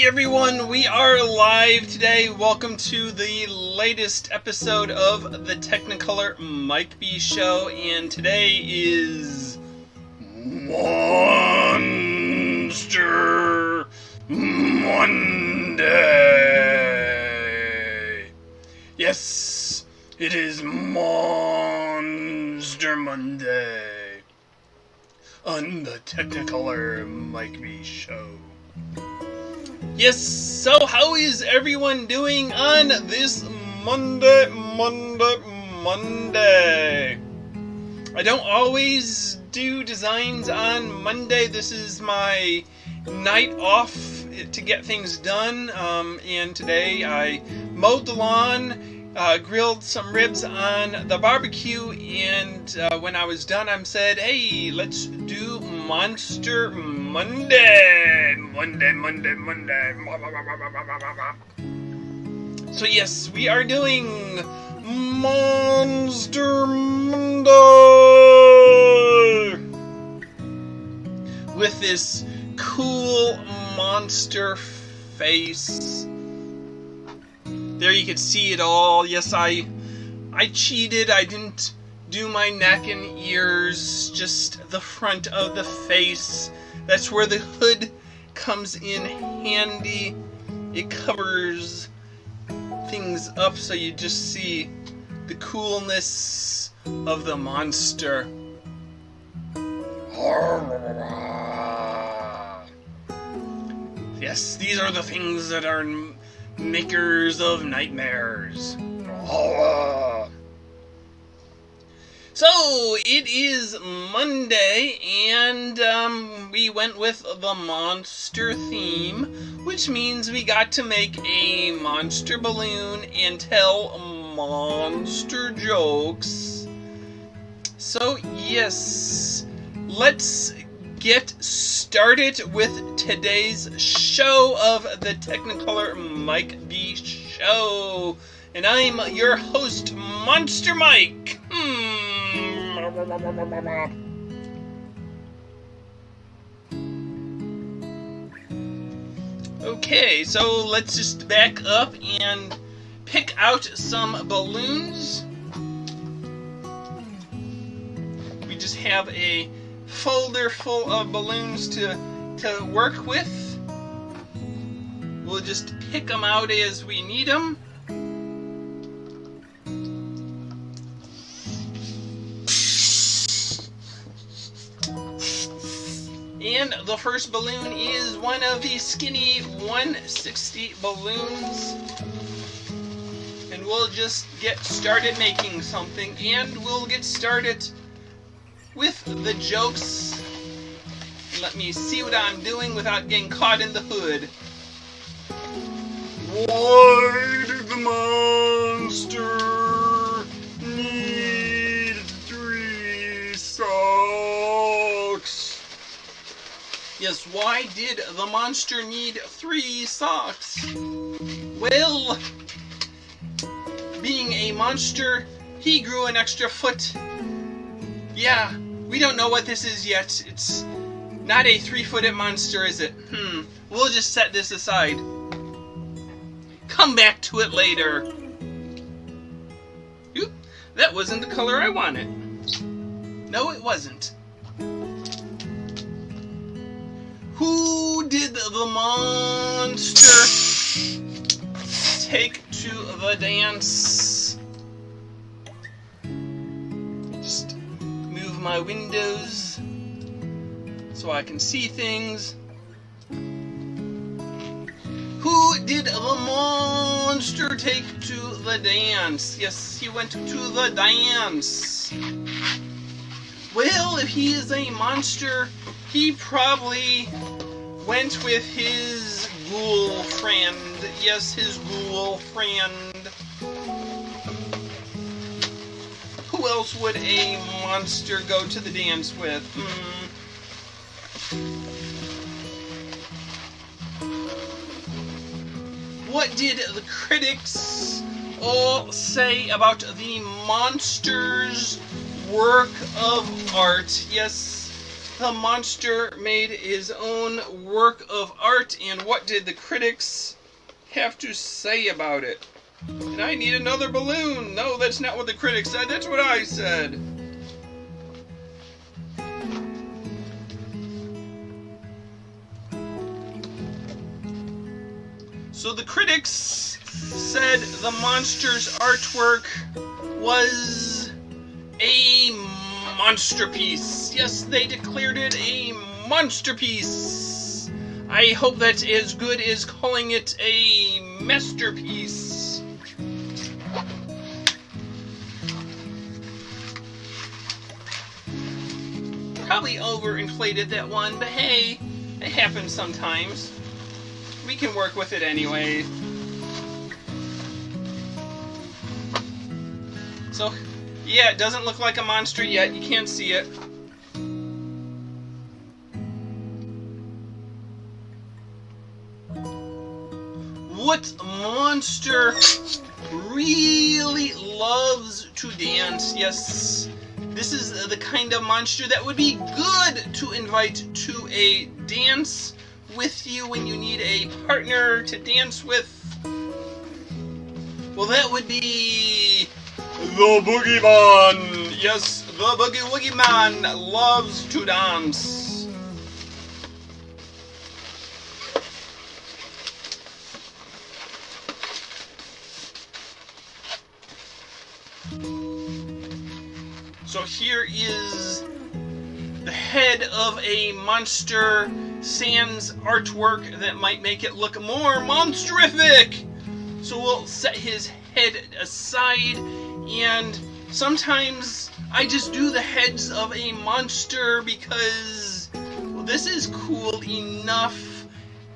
everyone, we are live today. Welcome to the latest episode of the Technicolor Mike B Show, and today is Monster Monday. Yes, it is Monster Monday on the Technicolor Mike B Show. Yes, so how is everyone doing on this Monday? I don't always do designs on Monday. This is my night off to get things done, and today I mowed the lawn, grilled some ribs on the barbecue, and when I was done I said, hey, let's do Monster Monday. So yes, we are doing Monster Monday with this cool monster face. There you can see it all. Yes, I cheated. I didn't do my neck and ears, just the front of the face. That's where the hood comes in handy. It covers things up so you just see the coolness of the monster. Yes, these are the things that are makers of nightmares. So, it is Monday, and we went with the monster theme, which means we got to make a monster balloon and tell monster jokes. So, yes, let's get started with today's show of the Technicolor Mike B Show. And I'm your host, Monster Mike. Okay, so let's just back up and pick out some balloons. We just have a folder full of balloons to work with. We'll just pick them out as we need them. And the first balloon is one of the skinny 160 balloons. And we'll just get started making something, and we'll get started with the jokes. Let me see what I'm doing without getting caught in the hood. Why did the monster need 3 socks? Yes, why did the monster need 3 socks? Well, being a monster, he grew an extra foot. Yeah, we don't know what this is yet. It's not a 3-footed monster, is it? We'll just set this aside. Come back to it later. Oop, that wasn't the color I wanted. No, it wasn't. Who did the monster take to the dance? Just move my windows so I can see things. Who did the monster take to the dance? Yes, he went to the dance. Well, if he is a monster, he probably went with his ghoul friend. Yes, his ghoul friend. Who else would a monster go to the dance with? What did the critics all say about the monster's work of art? Yes, the monster made his own work of art, and what did the critics have to say about it? And I need another balloon. No, that's not what the critics said. That's what I said. So the critics said the monster's artwork was a monsterpiece. Yes, they declared it a monsterpiece. I hope that's as good as calling it a masterpiece. Probably overinflated that one, but hey, it happens sometimes. We can work with it anyway. So, yeah, it doesn't look like a monster yet. You can't see it. What monster really loves to dance? Yes, this is the kind of monster that would be good to invite to a dance with you when you need a partner to dance with. Well, that would be the Boogeyman. Yes, the Boogie Man loves to dance. So here is the head of a monster sans artwork that might make it look more monsterific. So we'll set his head aside, and sometimes I just do the heads of a monster because, well, this is cool enough.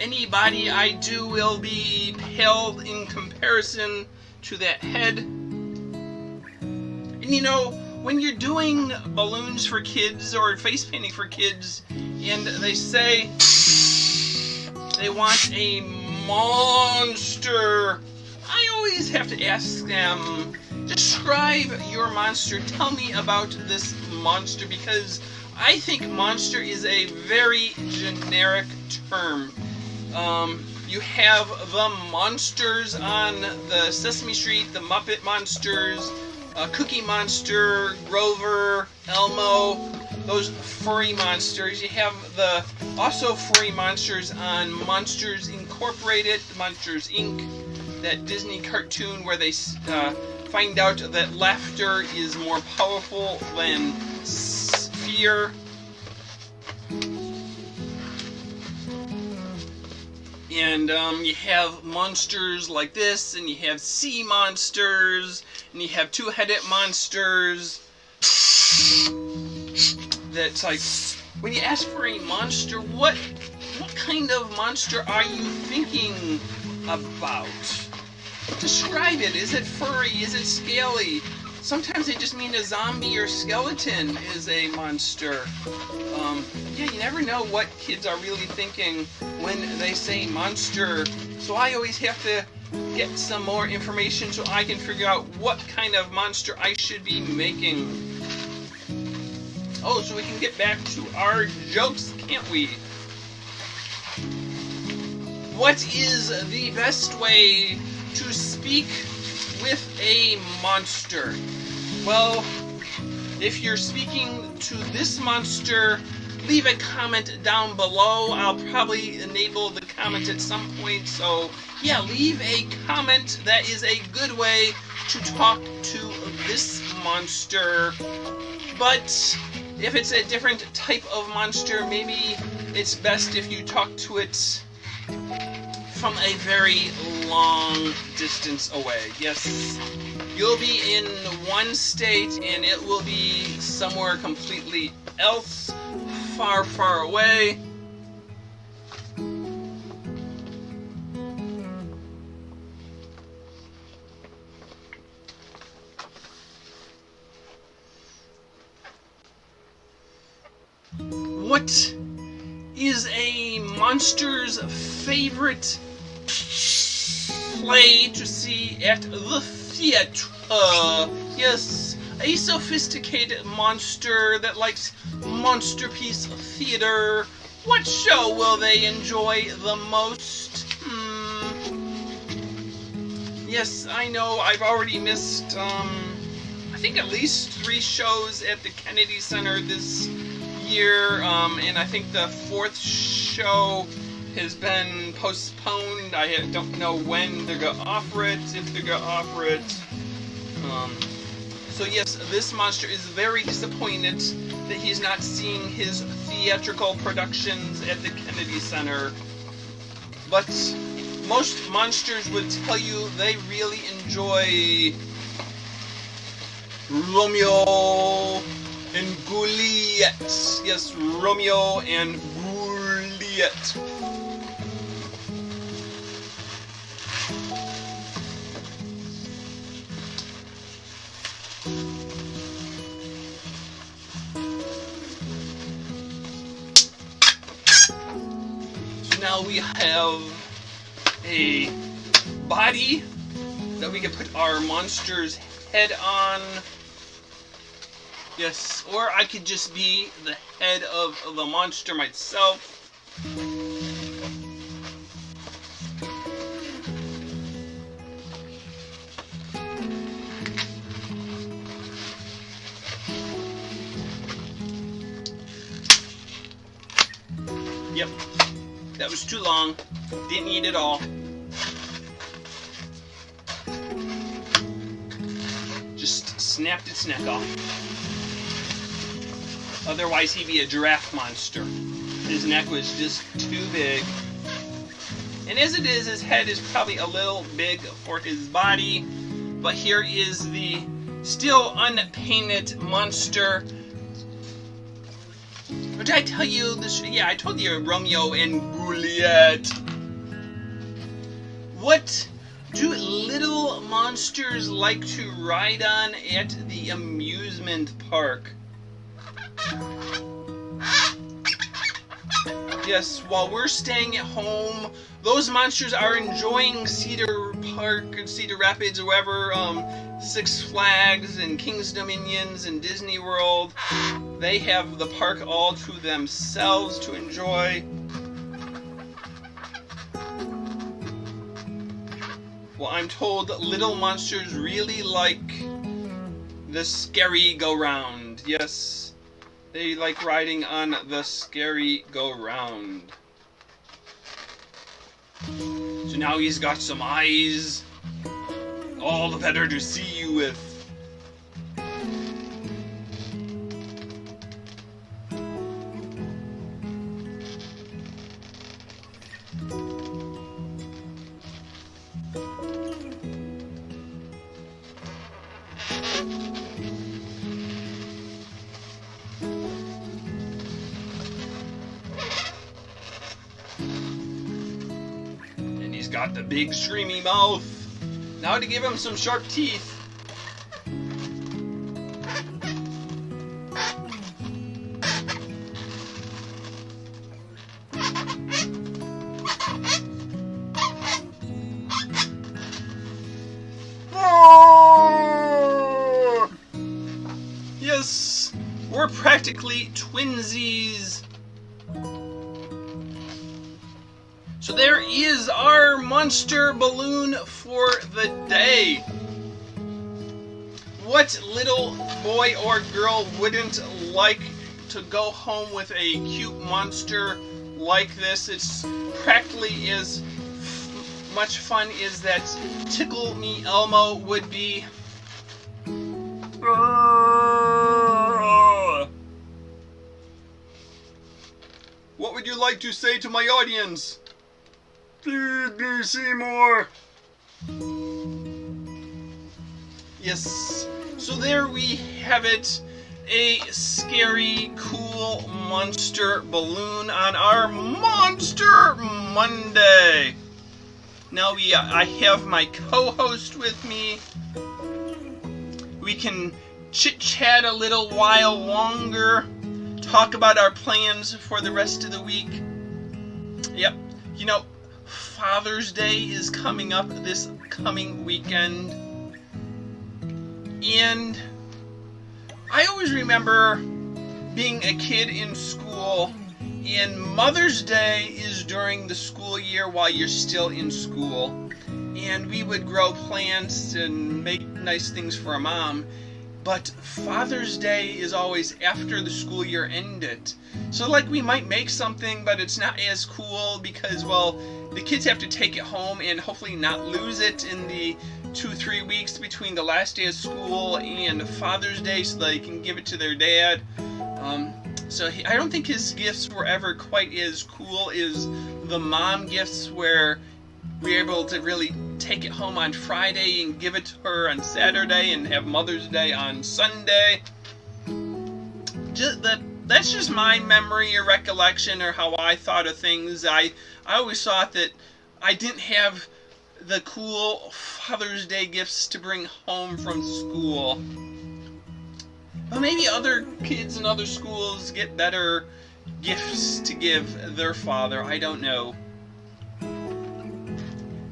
Any body I do will be paled in comparison to that head. And you know, when you're doing balloons for kids or face painting for kids, and they say they want a monster, I always have to ask them, describe your monster. Tell me about this monster, because I think monster is a very generic term. You have the monsters on the Sesame Street, the Muppet Monsters, Cookie Monster, Grover, Elmo, those furry monsters. You have the also furry monsters on Monsters Incorporated, Monsters Inc., that Disney cartoon where they find out that laughter is more powerful than fear. And you have monsters like this, and you have sea monsters, and you have two-headed monsters. That's like, when you ask for a monster, what kind of monster are you thinking about? Describe it. Is it furry? Is it scaly? Sometimes they just mean a zombie or skeleton is a monster. Yeah, you never know what kids are really thinking when they say monster. So I always have to get some more information so I can figure out what kind of monster I should be making. Oh, so we can get back to our jokes, can't we? What is the best way to speak with a monster? Well, if you're speaking to this monster, leave a comment down below. I'll probably enable the comment at some point, so yeah, leave a comment. That is a good way to talk to this monster. But if it's a different type of monster, maybe it's best if you talk to it from a very long distance away. Yes, you'll be in one state and it will be somewhere completely else, far, far away. What is a monster's favorite play to see at the theater? Yes, a sophisticated monster that likes monsterpiece theater. What show will they enjoy the most? Yes, I know I've already missed, I think at least 3 shows at the Kennedy Center this year, and I think the 4th show has been postponed. I don't know when they're going to offer it, if they're going to offer it. So yes, this monster is very disappointed that he's not seeing his theatrical productions at the Kennedy Center. But most monsters would tell you they really enjoy Romeo and Juliet. Yes, Romeo and Juliet. So now we have a body that we can put our monster's head on. Yes, or I could just be the head of the monster myself. Yep, that was too long. Didn't need it all. Just snapped its neck off. Otherwise he'd be a giraffe monster. His neck was just too big. And as it is, his head is probably a little big for his body. But here is the still unpainted monster. Or did I tell you this? Yeah, I told you Romeo and Juliet. What do little monsters like to ride on at the amusement park? Yes, while we're staying at home, those monsters are enjoying Cedar Park and Cedar Rapids or wherever, Six Flags and King's Dominions and Disney World. They have the park all to themselves to enjoy. Well, I'm told that little monsters really like the scary go-round. Yes, they like riding on the scary go-round. So now he's got some eyes, all the better to see you with. He's got the big streamy mouth. Now to give him some sharp teeth. Yes, we're practically twinsies. So there is our monster balloon for the day. What little boy or girl wouldn't like to go home with a cute monster like this? It's practically as much fun as that Tickle Me Elmo would be. What would you like to say to my audience? Please do see more. Yes, so there we have it. A scary, cool monster balloon on our Monster Monday. Now I have my co-host with me. We can chit-chat a little while longer. Talk about our plans for the rest of the week. Yep, you know, Father's Day is coming up this coming weekend, and I always remember being a kid in school, and Mother's Day is during the school year while you're still in school, and we would grow plants and make nice things for our mom. But Father's Day is always after the school year ended. So like we might make something, but it's not as cool because, well, the kids have to take it home and hopefully not lose it in the 2-3 weeks between the last day of school and Father's Day so they can give it to their dad. I don't think his gifts were ever quite as cool as the mom gifts, where we were able to really take it home on Friday and give it to her on Saturday and have Mother's Day on Sunday. That's just my memory or recollection or how I thought of things. I always thought that I didn't have the cool Father's Day gifts to bring home from school. But maybe other kids in other schools get better gifts to give their father. I don't know.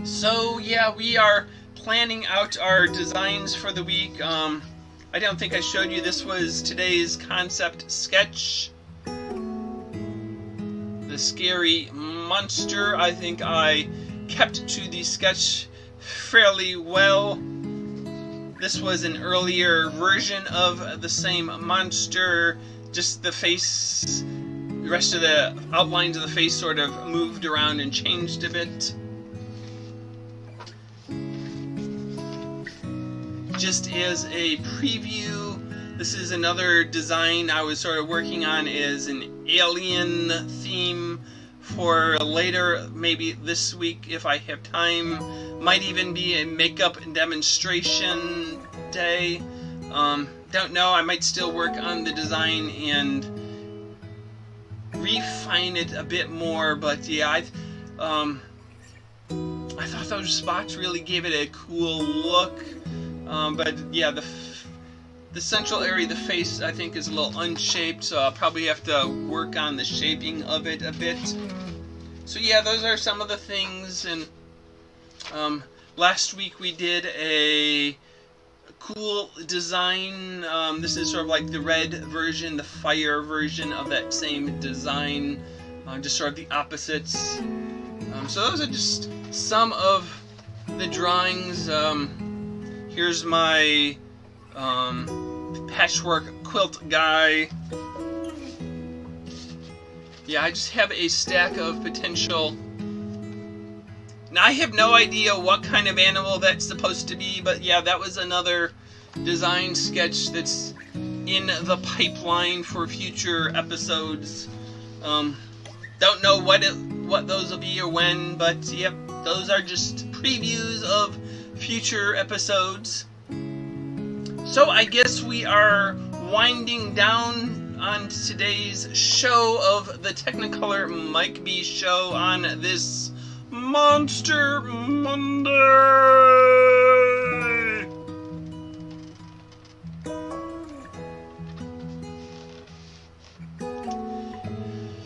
So yeah, we are planning out our designs for the week. I don't think I showed you, this was today's concept sketch. The scary monster. I think I kept to the sketch fairly well. This was an earlier version of the same monster, just the face, the rest of the outlines of the face sort of moved around and changed a bit. Just as a preview, this is another design I was sort of working on as an alien theme for later, maybe this week if I have time. Might even be a makeup demonstration day. Don't know, I might still work on the design and refine it a bit more, but yeah, I thought those spots really gave it a cool look. But yeah, the central area of the face I think is a little unshaped, so I'll probably have to work on the shaping of it a bit. So yeah, those are some of the things. And last week we did a cool design. This is sort of like the red version, the fire version of that same design, just sort of the opposites. So those are just some of the drawings. Here's my patchwork quilt guy. Yeah, I just have a stack of potential. Now, I have no idea what kind of animal that's supposed to be, but yeah, that was another design sketch that's in the pipeline for future episodes. Don't know what those will be or when, but yep, those are just previews of future episodes. So I guess we are winding down on today's show of the Technicolor Mike B Show on this Monster Monday.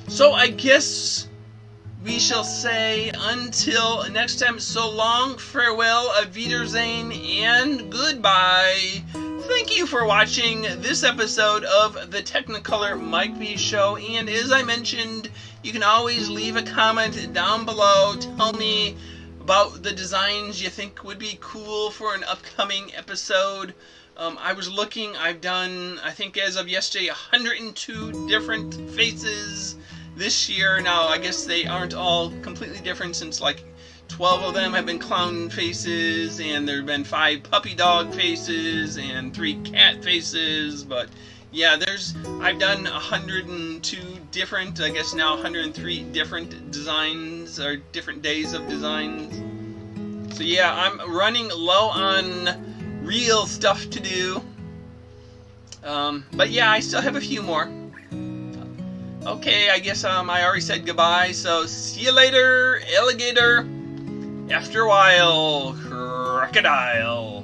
So I guess we shall say until next time, so long, farewell, auf Wiedersehen, and goodbye. Thank you for watching this episode of the Technicolor Mike B Show, and as I mentioned, you can always leave a comment down below. Tell me about the designs you think would be cool for an upcoming episode. I was looking, I've done, I think as of yesterday, 102 different faces this year. Now, I guess they aren't all completely different, since like 12 of them have been clown faces, and there have been 5 puppy dog faces, and 3 cat faces, but yeah, I've done 102 different, I guess now 103 different designs, or different days of designs. So yeah, I'm running low on real stuff to do. But yeah, I still have a few more. Okay, I guess I already said goodbye, so see you later, alligator. After a while, crocodile.